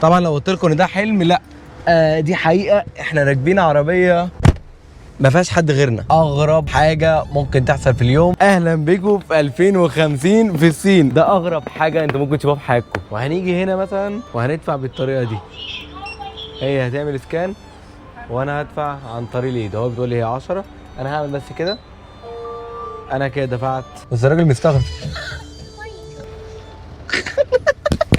طبعا لو قلت لكم ان ده حلم، لا دي حقيقه. احنا راكبين عربيه ما فيهاش حد غيرنا. اغرب حاجه ممكن تحصل في اليوم. اهلا بيكم في 2050 في الصين. ده اغرب حاجه انت ممكن تشوفها في حياتكم. وهنيجي هنا مثلا وهندفع بالطريقه دي. هي هتعمل سكان وانا هدفع عن طريق الايد. هو بيقول لي هي 10، انا هعمل بس كده، انا كده دفعت. بس الراجل مستغرب.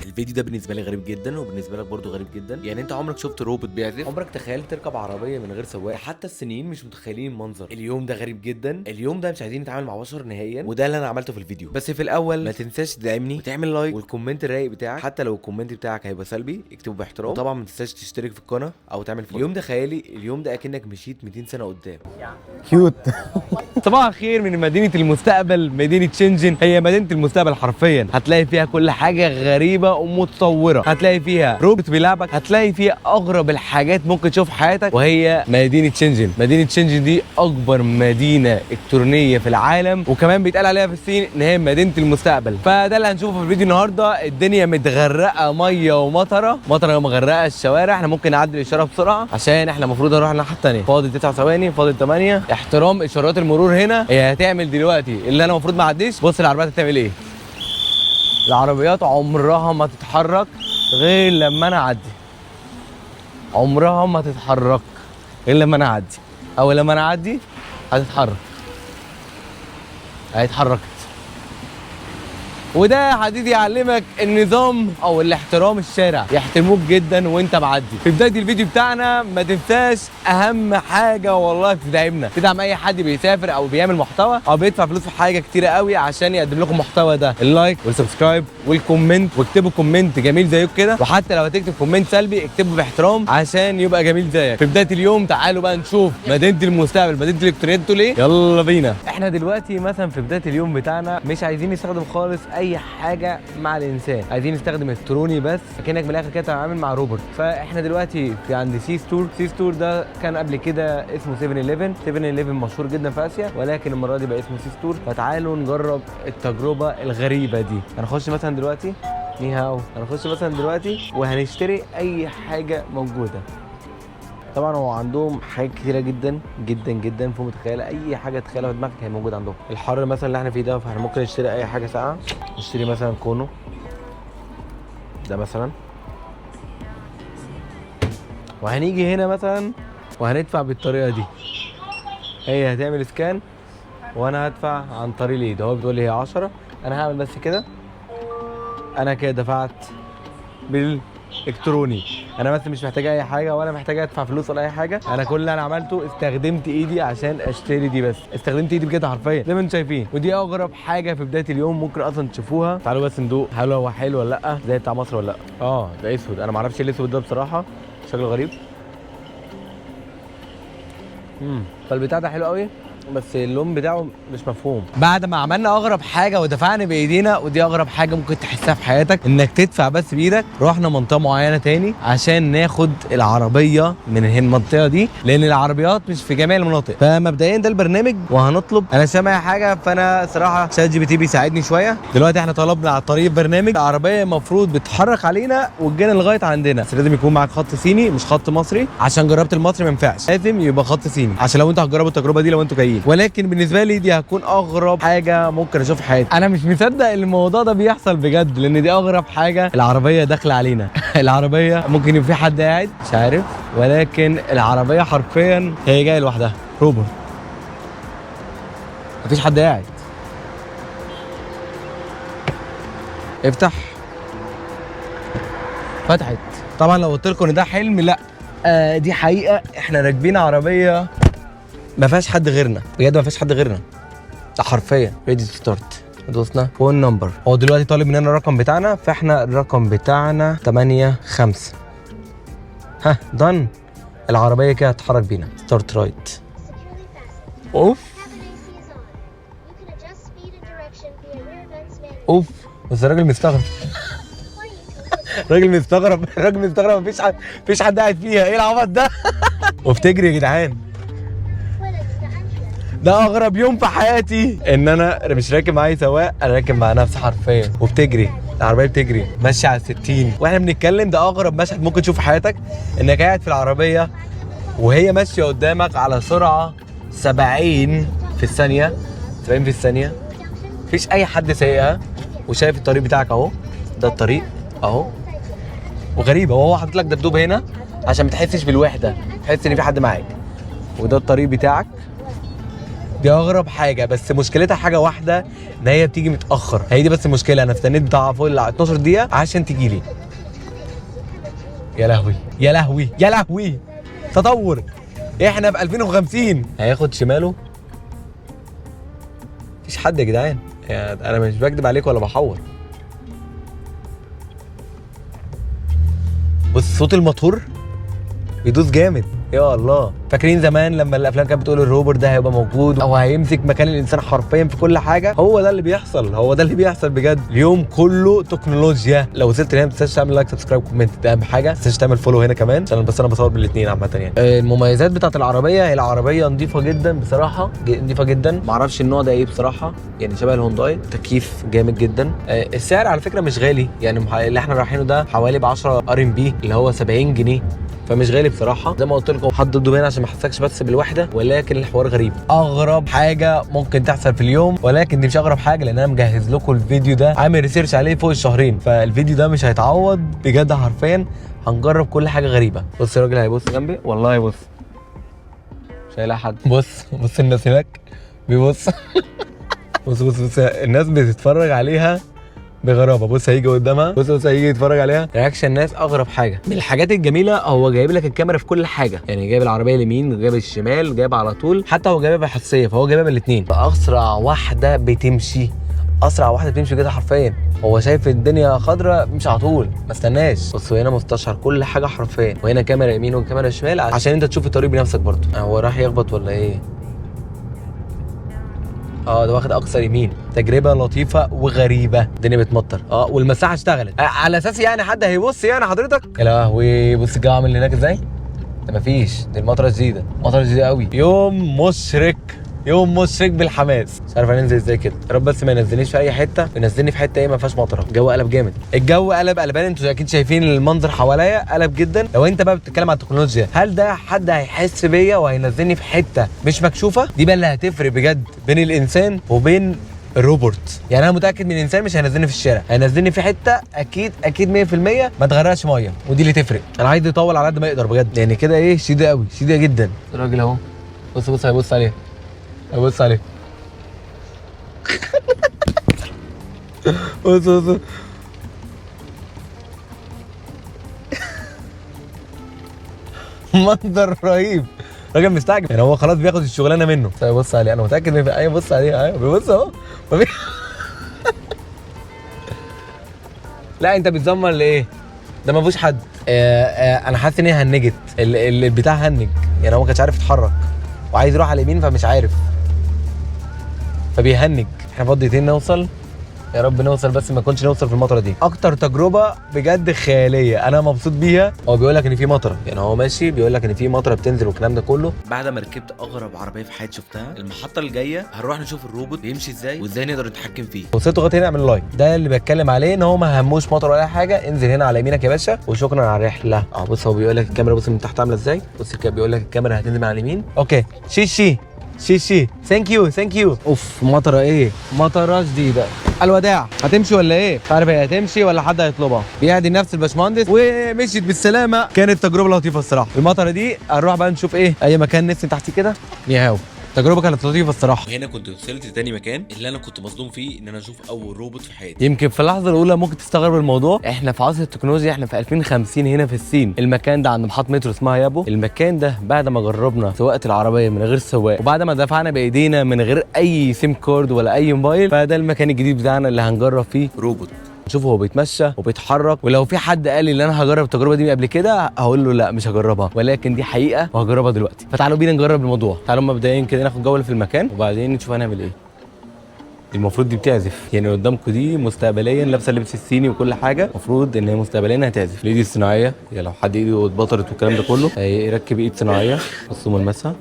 الفيديو ده بالنسبه لي غريب جدا، وبالنسبه لك برضو غريب جدا. يعني انت عمرك شفت روبوت بيعزف؟ عمرك تخيلت تركب عربيه من غير سواق؟ حتى الصينيين مش متخيلين المنظر. اليوم ده غريب جدا. اليوم ده مش عايزين نتعامل مع بشر نهائيا، وده اللي انا عملته في الفيديو. بس في الاول ما تنساش تدعمني وتعمل لايك والكومنت الرايق بتاعك. حتى لو الكومنت بتاعك هيبقى سلبي اكتبه باحترام. وطبعا ما تنساش تشترك في القناه او تعمل فولو. اليوم ده خيالي. اليوم ده اكنك مشيت 200 سنه قدام. كيوت. صباح الخير من مدينة المستقبل، مدينة شنجن. هي مدينة المستقبل حرفيا. هتلاقي فيها كل حاجة غريبة ومتصورة. هتلاقي فيها روبوت بيلعبك، هتلاقي فيها أغرب الحاجات ممكن تشوف في حياتك. وهي مدينة شنجن. مدينة شنجن دي أكبر مدينة إلكترونية في العالم، وكمان بيتقال عليها في الصين إن هي مدينة المستقبل. فده اللي هنشوفه في الفيديو النهاردة. الدنيا متغرقة مية ومطرة، مطرة مغرقة الشوارع. احنا ممكن نعدي الإشارة بسرعة عشان احنا المفروض نروح الناحية التانية. فاضل 9 ثواني، فاضل 8. احترام إشارات المرور هنا. هي هتعمل دلوقتي اللي انا المفروض ما اعديش. بص العربيات هتعمل ايه. العربيات عمرها ما تتحرك غير لما انا اعدي. عمرها ما تتحرك غير لما انا اعدي. اول لما انا اعدي هتتحرك. اتحركت. وده يا حديدي يعلمك النظام او الاحترام. الشارع يحترموك جدا وانت معدي. في بدايه الفيديو بتاعنا ما تنساش اهم حاجه والله تدعمنا، تدعم اي حد بيسافر او بيعمل محتوى او بيدفع فلوس في حاجه كتيره قوي عشان يقدم لكم المحتوى ده. اللايك والسبسكرايب والكومنت، واكتبوا كومنت جميل زيكم كده. وحتى لو هتكتب كومنت سلبي اكتبه باحترام عشان يبقى جميل زيك. في بدايه اليوم تعالوا بقى نشوف مدينه المستقبل، مدينه الالكترونيات تقول ايه. يلا بينا. احنا دلوقتي مثلا في بدايه اليوم بتاعنا مش عايزين نستخدم خالص اي حاجه مع الانسان، عايزين نستخدم الكتروني بس، كأنك من الاخر كده بتتعامل مع روبوت. فاحنا دلوقتي في عند سي ستور. سي ستور ده كان قبل كده اسمه 7-11. 7-11 مشهور جدا في اسيا، ولكن المره دي بقى اسمه سي ستور. فتعالوا نجرب التجربه الغريبه دي. هنخش مثلا دلوقتي هنخش مثلا دلوقتي وهنشتري اي حاجه موجوده. طبعا هو عندهم حاجات كتيره جدا جدا جدا فوق متخيله. اي حاجه تخيلها في دماغك هي موجوده عندهم. الحر مثلا اللي احنا فيه ده، فاحنا ممكن نشتري اي حاجه ساقعه. نشتري مثلا كونو ده مثلا، وهنيجي هنا مثلا وهندفع بالطريقه دي. هي هتعمل سكان وانا هدفع عن طريق الايد. هو بتقول لي هي 10، انا هعمل بس كده، انا كده دفعت بالالكتروني. انا بس مش محتاج اي حاجه ولا محتاج ادفع فلوس ولا اي حاجه. انا كل اللي انا عملته استخدمت ايدي عشان اشتري دي. بس استخدمت ايدي بجد حرفيا زي ما انتم شايفين. ودي اغرب حاجه في بدايه اليوم ممكن اصلا تشوفوها. تعالوا بس ندوق هل هو حلو ولا لا، زي بتاع مصر ولا لا. ده اسود. انا ما اعرفش ايه الاسود ده بصراحه، شكله غريب. فالبتاع ده حلو قوي بس اللون بتاعه مش مفهوم. بعد ما عملنا اغرب حاجه ودفعنا بايدينا، ودي اغرب حاجه ممكن تحسها في حياتك، انك تدفع بس بايدك، رحنا منطقه معينه تاني عشان ناخد العربيه من المنطقه دي، لان العربيات مش في جميع المناطق. فمبدئيا ده البرنامج وهنطلب. انا سامع حاجه، فانا صراحه شات GPT بيساعدني شويه. دلوقتي احنا طلبنا على طريق برنامج العربيه المفروض بتتحرك علينا وتجينا لغايه عندنا، بس لازم يكون معاك خط صيني مش خط مصري. عشان جربت المصري ما ينفعش، لازم يبقى خط صيني عشان لو انتوا هتجربوا التجربه دي لو انتوا جايين. ولكن بالنسبه لي دي هتكون اغرب حاجه ممكن اشوفها في حياتي. انا مش مصدق ان الموضوع ده بيحصل بجد، لان دي اغرب حاجه. العربيه داخله علينا. العربيه ممكن يبقى في حد قاعد مش عارف، ولكن العربيه حرفيا هي جايه لوحدها. روبوت، مفيش حد قاعد. افتح. فتحت. طبعا لو قلت لكم ان ده حلم، لا دي حقيقه. احنا راكبين عربيه ما فيهاش حد غيرنا، بجد ما فيهاش حد غيرنا. ده حرفيا ريدي تو ستارت. دوسنا فون نمبر. هو دلوقتي طالب مننا الرقم بتاعنا، فاحنا الرقم بتاعنا 85. ها دن. العربيه كده هتتحرك بينا. ستارت رايت. اوف اوف. بس الراجل مستغرب. الراجل مستغرب. مفيش حد قاعد فيها. ايه العبط ده؟ وبتجري يا جدعان. ده اغرب يوم في حياتي، ان انا مش راكب معايا سواق، انا راكب مع نفسي حرفيا وبتجري. العربيه بتجري ماشيه على 60 واحنا بنتكلم. ده اغرب مشهد ممكن تشوفه في حياتك، انك قاعد في العربيه وهي ماشيه قدامك على سرعه 70 في الثانيه. 70 في الثانيه، مفيش اي حد سايقها وشايف الطريق بتاعك اهو. ده الطريق اهو. وغريبه، وهو حاطط لك دبدوب هنا عشان ما تحسش بالوحده، تحس ان في حد معاك. وده الطريق بتاعك. دي اغرب حاجه، بس مشكلتها حاجه واحده، ان هي بتيجي متاخر. هي دي بس المشكله. انا استنيت بتاع فوق ال 12 دقيقه عشان تيجي لي. يا لهوي يا لهوي يا لهوي، تطور. احنا في 2050. هياخد شماله. مفيش حد يا جدعان، يعني انا مش بكدب عليك ولا بحور. بص صوت الموتور بيدوس جامد. يا الله، فاكرين زمان لما الافلام كانت بتقول الروبوت ده هيبقى موجود او هيمسك مكان الانسان حرفيا في كل حاجه؟ هو ده اللي بيحصل، هو ده اللي بيحصل بجد. اليوم كله تكنولوجيا. لو وصلت هنا ما تنساش تعمل لايك سبسكرايب كومنت، ده اهم حاجه. ما تنساش تعمل فولو هنا كمان عشان بس انا بصور بالاثنين عامه يعني. المميزات بتاعت العربيه، هي العربيه نظيفه جدا بصراحه، نظيفه جدا. ما اعرفش النوع ده ايه بصراحه، يعني شبه الهونداي. تكييف جامد جدا. السعر على فكره مش غالي، يعني اللي احنا رايحينه ده حوالي ب 10 RMB اللي هو 70 جنيه، فمش غالي بصراحه. زي ما قلت لكم حط ضده هنا عشان ما احسكش بس بالوحده، ولكن الحوار غريب. اغرب حاجه ممكن تحصل في اليوم، ولكن دي مش اغرب حاجه لان انا مجهز لكم الفيديو ده، عامل ريسيرش عليه فوق الشهرين، فالفيديو ده مش هيتعوض بجد حرفيا. هنجرب كل حاجه غريبه. بص الراجل هيبص جنبي والله، بص مش هيلاقي حد. بص الناس هناك بيبص. بص الناس بتتفرج عليها بغرابه. بص هيجي قدامها، بص هيجي يتفرج عليها. رياكشن الناس اغرب حاجه. من الحاجات الجميله هو جايب لك الكاميرا في كل حاجه، يعني جايب العربيه اليمين وجايب الشمال، جايب على طول، حتى هو جايبها بحساسيه، فهو جايبها من الاثنين. اسرع واحده بتمشي، اسرع واحده بتمشي كده حرفيا. هو شايف الدنيا خضراء مش على طول، ما استناش. بص هنا مستشعر كل حاجه حرفيا، وهنا كاميرا يمين وكاميرا شمال عشان انت تشوف الطريق بنفسك برضه. هو راح يخبط ولا ايه؟ ده واخد اقصى يمين. تجربه لطيفه وغريبه. الدنيا بتمطر والمساحه اشتغلت على اساس يعني حد هيبص يعني حضرتك. يا لهوي، بص الجو عامل هناك ازاي. ده مفيش، دي المطره جديده، مطره جديده قوي. يوم مشرق، يوم مشرق بالحماس. مش عارف هننزل ازاي كده. يا رب بس ما ينزلنيش في اي حته، ينزلني في حته ايه ما فيهاش مطره. الجو قلب جامد، الجو قلب قلبان. انتوا اكيد شايفين المنظر حواليا قلب جدا. لو انت بقى بتتكلم عن التكنولوجيا، هل ده حد هيحس بيا وهينزلني في حته مش مكشوفه؟ دي بقى اللي هتفرق بجد بين الانسان وبين الروبوت. يعني انا متاكد من الانسان مش هينزلني في الشارع، هينزلني في حته اكيد 100% ما تغرقش ميه، ودي اللي تفرق. انا عايز يطول على قد ما يقدر بجد، يعني كده ايه شديده قوي، شديده جدا. الراجل اهو، بص هيبص عليه، هيبص عليه. بص منظر رهيب. راجل مستعجل، يعني هو خلاص بياخد الشغلانه منه. بص عليه، انا متاكد ان ايوه بص عليه، ايوه بيبص اهو. لا انت بتزمر لايه؟ ده ما فيهوش حد. انا حاسس ان هي هنجت، البتاع هنج، يعني هو ما كانش عارف يتحرك وعايز يروح على اليمين فمش عارف، فبيهنج. احنا فاضل دقيقتين نوصل، يا رب نوصل بس ما كنتش نوصل في المطره دي. اكتر تجربه بجد خياليه انا مبسوط بيها. هو بيقول لك ان في مطره، يعني هو ماشي بيقول لك ان في مطره بتنزل والكلام ده كله. بعد ما ركبت اغرب عربيه في حياتي شفتها، المحطه الجايه هنروح نشوف الروبوت بيمشي ازاي وازاي نقدر نتحكم فيه. وصلت لغايه هنا اعمل لايك. ده اللي بتكلم عليه، ان هو ما هموش مطر ولا حاجه. انزل هنا على يمينك يا باشا وشكرا على الرحله. بص هو بيقول لك الكاميرا، بص من تحت عامله ازاي. بص كده بيقول لك الكاميرا هتنزل من على اليمين. اوكي شيشي ثانك يو. اوف مطره ايه، مطره جديده. الوداع. هتمشي ولا ايه؟ مش عارف هي هتمشي ولا حد هيطلبها. بيهدي نفس الباشمهندس ومشيت بالسلامه. كانت تجربه لطيفه الصراحه. المطره دي هنروح بقى نشوف ايه، اي مكان نفسي تحت كده نيهاو. تجربه كانت لطيفه الصراحه. وهنا كنت وصلت لتاني مكان اللي انا كنت مصدوم فيه ان انا اشوف اول روبوت في حياتي. يمكن في اللحظه الاولى ممكن تستغرب الموضوع، احنا في عصر التكنولوجيا، احنا في 2050 هنا في الصين. المكان ده عند محطه مترو اسمها يابو. المكان ده بعد ما جربنا سواقه العربيه من غير سواق، وبعد ما دفعنا بايدينا من غير اي سيم كارد ولا اي موبايل، فده المكان الجديد بتاعنا اللي هنجرب فيه روبوت. نشوفه هو بيتمشى وبيتحرك. ولو في حد قال لي ان انا هجرب التجربه دي قبل كده، هقول له لا مش هجربها، ولكن دي حقيقه وهجربها دلوقتي. فتعالوا بينا نجرب الموضوع. تعالوا مبدئيا كده ناخد جوله في المكان وبعدين نشوف هنعمل ايه. المفروض دي بتعزف، يعني قدامكم دي مستقبليا لابسه اللبس الصيني وكل حاجه، المفروض ان هي مستقبليا هتعزف. الايد الصناعيه، يعني لو حد ايده اتبطرت والكلام ده كله هيركب ايد صناعيه. بصوا ملمسها،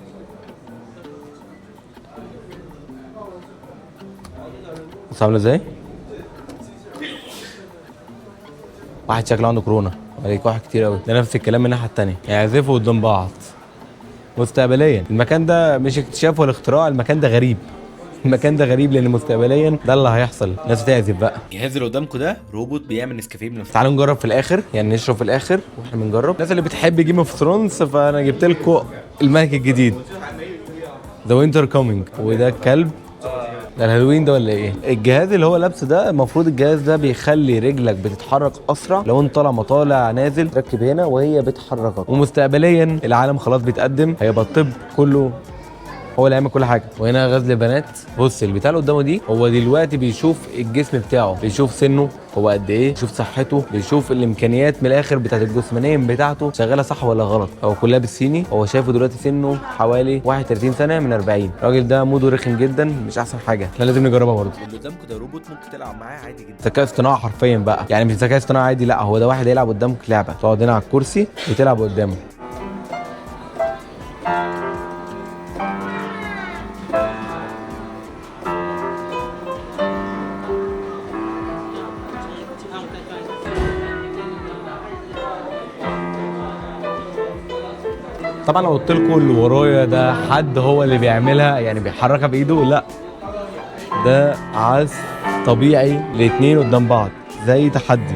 بص عامله ازاي. واحد شكله عنده كورونا، عليك واحد كتير قوي. ده نفس الكلام من الناحيه الثانيه، يعزفوا قدام بعض. مستقبليا المكان ده مش اكتشاف ولا اختراع، المكان ده غريب. المكان ده غريب لان مستقبليا ده اللي هيحصل، الناس تعزف بقى. الجهاز اللي قدامكم ده روبوت بيعمل نسكافيه بنفسه. تعالوا نجرب في الاخر، يعني نشرب في الاخر واحنا بنجرب. الناس اللي بتحب جيم اوف ثرونز فانا جبت لكم الملك الجديد ذا وينتر كومينج. وده الكلب ده الهالوين ده ولا ايه؟ الجهاز اللي هو لابسه ده المفروض الجهاز ده بيخلي رجلك بتتحرك اسرع لو انت طالع مطالع نازل، تركب هنا وهي بتحركك. ومستقبليا العالم خلاص بيتقدم، هيبقى الطب كله هو اللي هيعمل كل حاجه. وهنا غزل بنات. بص البتاع اللي قدامه دي هو دلوقتي بيشوف الجسم بتاعه، بيشوف سنه هو قد ايه، بيشوف صحته، بيشوف الامكانيات من الاخر بتاعت الجسمانيه بتاعته شغاله صح ولا غلط. هو كلها بالصيني، هو شايفه دلوقتي سنه حوالي 31 سنه من 40. الراجل ده موده رخم جدا، مش احسن حاجه، احنا لازم نجربها برضه. اللي قدامكم ده روبوت ممكن تلعب معاه عادي جدا. ذكاء اصطناعي حرفيا بقى، يعني مش ذكاء اصطناعي عادي، لا هو ده واحد هيلعب قدامك لعبه، تقعد هنا على الكرسي وتلعب قدامه. طبعا لو قلت لكم اللي ورايا ده حد هو اللي بيعملها، يعني بيحركها بايده، لا ده عزف طبيعي لاتنين قدام بعض زي تحدي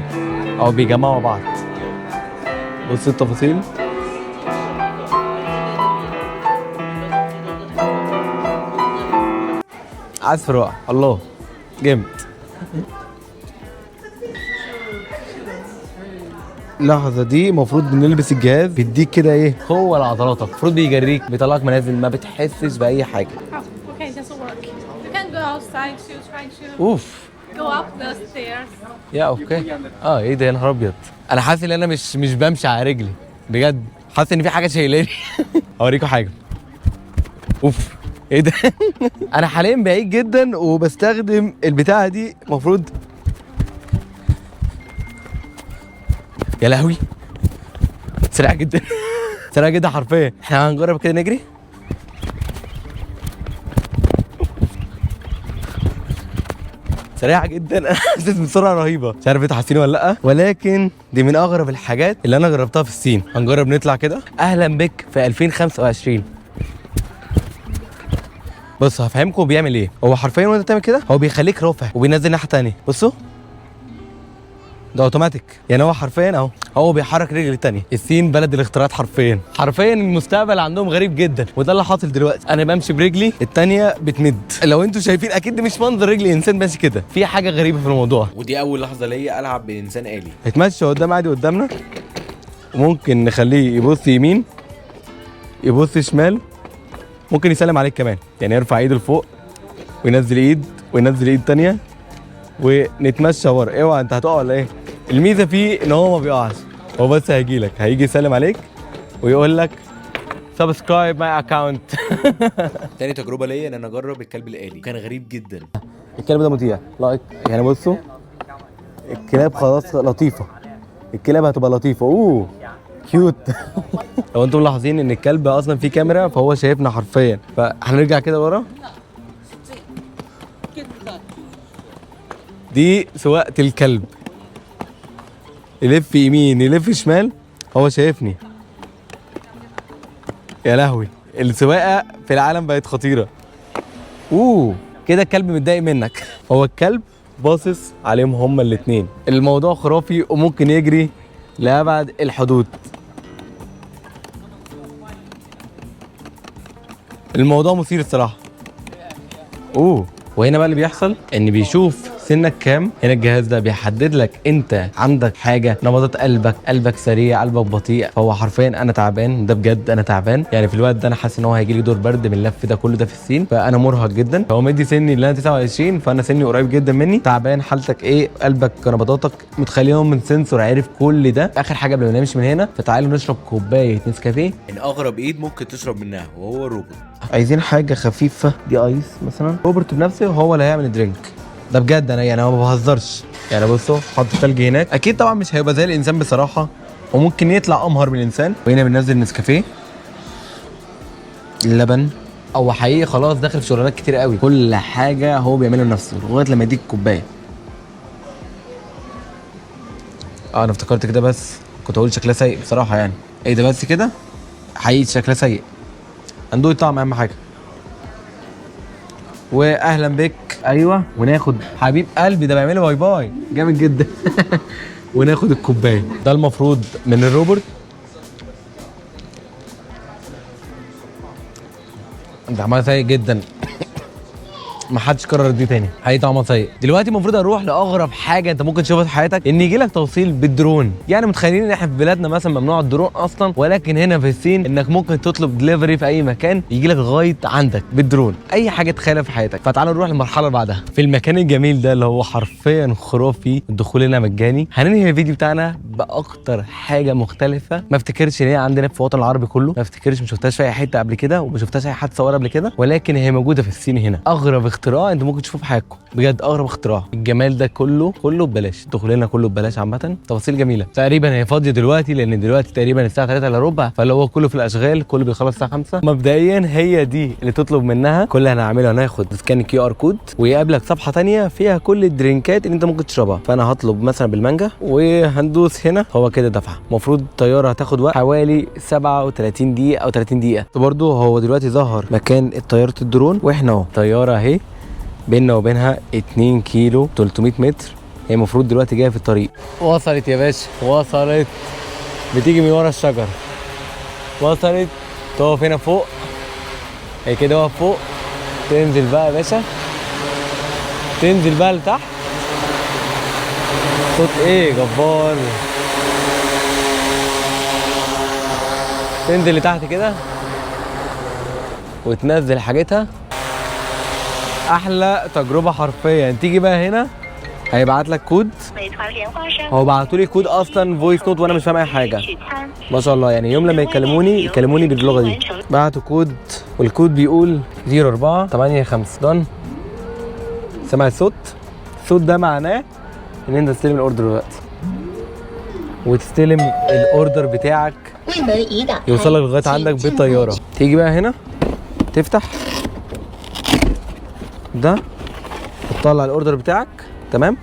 او بيجمعوا بعض. بص التفاصيل. عزف رائع، الله جامد. اللحظه دي المفروض بنلبس الجهاز بيديك كده ايه قوه لعضلاتك، المفروض بيجريك بيطلعك منازل ما بتحسش باي حاجه. Okay, it doesn't work. You can go outside to try to اوف go up the stairs. يا اوكي. ايه ده يا نهار ابيض، انا حاسس ان انا مش بمشي على رجلي بجد، حاسس ان في حاجه شايلاني. اوريكم حاجه. اوف ايه ده. انا حاليا بعيد جدا وبستخدم البتاعه دي، المفروض يا لهوي سريع جدا. سريع جدا حرفيا. احنا هنجرب كده نجري. سريعه جدا. انا حاسس بسرعه رهيبه، مش عارف انتوا حاسين ولا لا، ولكن دي من اغرب الحاجات اللي انا جربتها في الصين. هنجرب نطلع كده. اهلا بك في 2025. بص هفهمكم بيعمل ايه. هو حرفيا وانت بتعمل كده هو بيخليك رافع وبينزل ناحيه ثانيه. بصوا ده اوتوماتيك، يعني هو حرفيا اهو هو بيحرك رجل الثانيه. الصين بلد الاختراعات حرفيا. حرفيا المستقبل عندهم غريب جدا، وده اللي حاصل دلوقتي. انا بمشي برجلي الثانيه بتمد. لو انتوا شايفين اكيد ده مش منظر رجل انسان ماشي كده، في حاجه غريبه في الموضوع. ودي اول لحظه ليا العب بانسان آلي. هيتمشى قدام عادي قدامنا، وممكن نخليه يبص يمين يبص شمال، ممكن يسلم عليك كمان، يعني يرفع ايده لفوق وينزل ايد وينزل ايد ثانيه ونتمشى ورا. اوعى انت هتقع ولا ايه؟ الميزه فيه ان هو ما بيقعش، هو بس هيجي يسلم عليك ويقول لك سبسكرايب ماي اكونت. تاني تجربه ليا ان انا اجرب الكلب الآلي، كان غريب جدا. الكلب ده مطيع لايك، يعني بصوا الكلاب خلاص لطيفه، الكلاب هتبقى لطيفه. اوه كيوت. لو انتم ملاحظين ان الكلب اصلا فيه كاميرا فهو شايفنا حرفيا، فهنرجع كده ورا. دي سواقة الكلب، يلف يمين يلف شمال هو شايفني. يا لهوي السواقة في العالم بقت خطيرة. كده الكلب متضايق منك. هو الكلب باصص عليهم هما الاتنين. الموضوع خرافي وممكن يجري لأبعد الحدود. الموضوع مثير الصراحة. وهنا بقى اللي بيحصل ان بيشوف سنك كام. هنا الجهاز ده بيحدد لك انت عندك حاجه، نبضات قلبك سريع، قلبك بطيء. فهو حرفيا انا تعبان، ده بجد انا تعبان، يعني في الوقت ده انا حاسس ان هو هيجي لي دور برد من اللف ده كله ده في الصين، فانا مرهق جدا. هو مدي سني اللي انا 29، فانا سني قريب جدا مني. تعبان، حالتك ايه، قلبك، نبضاتك، متخليهم من سنسور عارف كل ده. اخر حاجه قبل ما نمشي من هنا فتعالوا نشرب كوبايه نسكافيه. ان اغرب ايد ممكن تشرب منها وهو الروبوت. عايزين حاجه خفيفه، دي ايس مثلا. روبرت بنفسه هو اللي هيعمل الدرينك ده بجد. انا يعني ما بهزرش، يعني بصوا حط الثلج هناك. اكيد طبعا مش هيبقى زي الانسان بصراحه، وممكن يطلع امهر من الانسان. وهنا بننزل نسكافيه، اللبن. هو حقيقي خلاص داخل في شغلانات كتير قوي، كل حاجه هو بيعملها لنفسه لغايه لما يديك كوبايه. انا افتكرت كده بس كنت اقول شكلها سيء بصراحه يعني. ايه ده بس كده حقيقي شكلها سيء. هندوق الطعم اهم حاجه. واهلا بك. ايوه وناخد حبيب قلبي ده بيعمل باي باي جامد جدا. وناخد الكوبايه. ده المفروض من الروبوت. ده عملها سيء جدا. ما حدش كرر دي تاني، حقيقي طعمها سيء. دلوقتي المفروض اروح لاغرب حاجه انت ممكن تشوفها في حياتك، ان يجي لك توصيل بالدرون. يعني متخيلين ان احنا في بلادنا مثلا ممنوع الدرون اصلا، ولكن هنا في الصين انك ممكن تطلب دليفري في اي مكان يجي لك لغايه عندك بالدرون، اي حاجه تخيلها في حياتك. فتعالوا نروح للمرحله اللي بعدها في المكان الجميل ده اللي هو حرفيا خرافي. الدخول هنا مجاني. هننهي الفيديو بتاعنا باكتر حاجه مختلفه ما افتكرش ان هي عندنا في الوطن العربي كله، ما افتكرش ما شفتهاش في اي حته قبل كده، وما شفتهاش اي حد صورها قبل كده، ولكن هي موجوده في الصين هنا. اغرب اختراع انت ممكن تشوفه في حياتكم، بجد اغرب اختراع. الجمال ده كله ببلاش، الدخول هنا كله ببلاش. عامه تفاصيل جميله. تقريبا هي فاضيه دلوقتي لان دلوقتي تقريبا الساعه 3 الا ربع، فاللي هو كله في الاشغال، كله بيخلص الساعه 5. مبدئيا هي دي اللي تطلب منها. كل اللي هنعمله هناخد سكان QR كود ويقابلك صفحه ثانيه فيها كل الدرينكات اللي انت ممكن تشربها. فانا هطلب مثلا بالمانجا وهندوس هنا. هو كده دفعه. المفروض الطياره هتاخد وقت حوالي 37 دقيقه او 30 دقيقه. برضه هو دلوقتي ظهر مكان طياره الدرون، واحنا اهو طياره اهي بيننا وبينها 2 كيلو 300 متر. هي المفروض دلوقتي جايه في الطريق. وصلت يا باشا، وصلت. بتيجي من ورا الشجر. وصلت. تقف هنا فوق. هي كده واقف فوق. تنزل بقى يا باشا. تنزل بقى لتحت. صوت ايه جبار. تنزل لتحت كده وتنزل حاجتها. احلى تجربه حرفيا. تيجي بقى هنا هيبعت لك كود. هو بعتوا لي كود اصلا فويس نوت وانا مش فاهم اي حاجه ما شاء الله. يعني يوم لما يكلموني باللغه دي. بعتوا كود والكود بيقول 0485 دون. سمع الصوت ده معناه ان انت تستلم الاوردر دلوقتي وتستلم الاوردر بتاعك يوصلك لغايه عندك بالطياره. تيجي بقى هنا تفتح ده وتطلع الاوردر بتاعك تمام،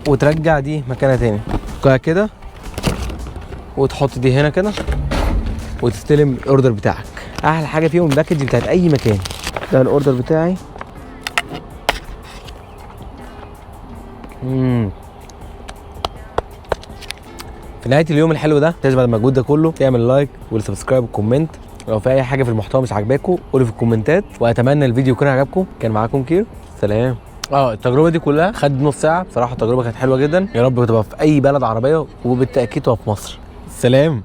وترجع دي مكانها تاني كده، وتحط دي هنا كده وتستلم الاوردر بتاعك. احلى حاجه فيهم الباكج بتاعت اي مكان. ده الاوردر بتاعي. في نهايه اليوم الحلو ده تشبع المجهود ده كله تعمل لايك والسبسكرايب والكومنت. لو في اي حاجه في المحتوى مش عاجباكم قولوا في الكومنتات، واتمنى الفيديو يكون عجبكم. كان معاكم كير، سلام. التجربه دي كلها خدت نص ساعه بصراحه. التجربه كانت حلوه جدا. يا رب تبقى في اي بلد عربيه وبالتاكيد تبقى في مصر. سلام.